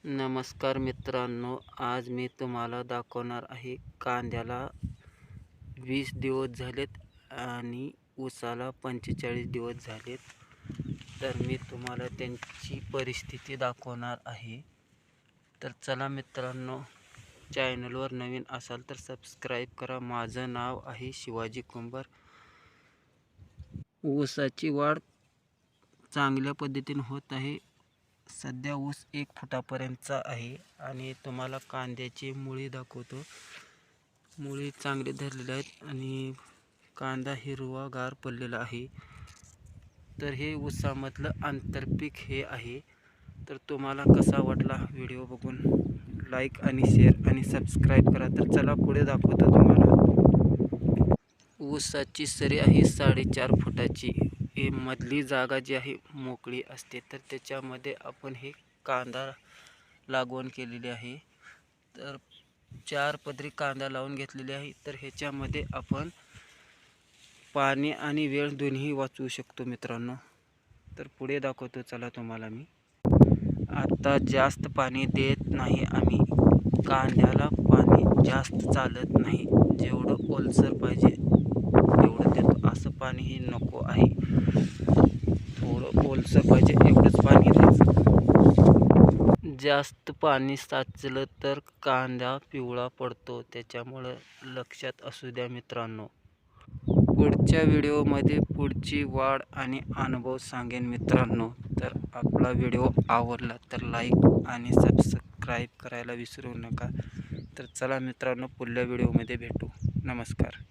नमस्कार मित्रांनो, आज मी तुम्हाला दाखवणार आहे कांद्याला 20 दिवस झालेत आणि ऊसाला 45 दिवस झालेत. तर मी तुम्हाला त्यांची परिस्थिती दाखवणार आहे. तर चला मित्रांनो, चॅनलवर नवीन असाल तर सबस्क्राईब करा. माझं नाव आहे शिवाजी कुंभार. ऊसाची वाढ चांगल्या पद्धतीने होत आहे. सध्या ऊस 1 फुटापर्यंतचा आहे आणि तुम्हाला कांद्याची मुळी दाखवतो. मुळी चांगली धरलेली आहेत आणि कांदा हिरवागार पडलेला आहे. तर हे ऊसामधलं आंतरपीक हे आहे. तर तुम्हाला कसा वाटला व्हिडिओ बघून लाईक आणि शेअर आणि सबस्क्राईब करा. तर चला पुढे दाखवतो तुम्हाला. ऊसाची सरी आहे 4.5 फुटाची. हे मधली जागा जी आहे मोकळी असते, तर त्याच्यामध्ये आपण हे कांदा लागवण केलेली आहे. तर 4 पदरी कांदा लावून घेतलेली आहे. तर ह्याच्यामध्ये आपण पाणी आणि वेळ दोन्ही वाचवू शकतो मित्रांनो. तर पुढे दाखवतो चला तुम्हाला मी. आता जास्त पाणी देत नाही आम्ही. कांद्याला पाणी जास्त चालत नाही. जेवढं ओलसर पाहिजे तेवढं देतो. असं पाणी हे नको आहे. थोडं ओलसर पाहिजे एवढंच पाणी द्यायचं. जास्त पाणी साचलं तर कांदा पिवळा पडतो. त्याच्यामुळं लक्षात असू द्या मित्रांनो. पुढच्या व्हिडिओमध्ये पुढची वाढ आणि अनुभव सांगेन मित्रांनो. तर आपला व्हिडिओ आवडला तर लाईक आणि सबस्क्राईब करायला विसरू नका. तर चला मित्रांनो, पुढल्या व्हिडिओमध्ये भेटू. नमस्कार.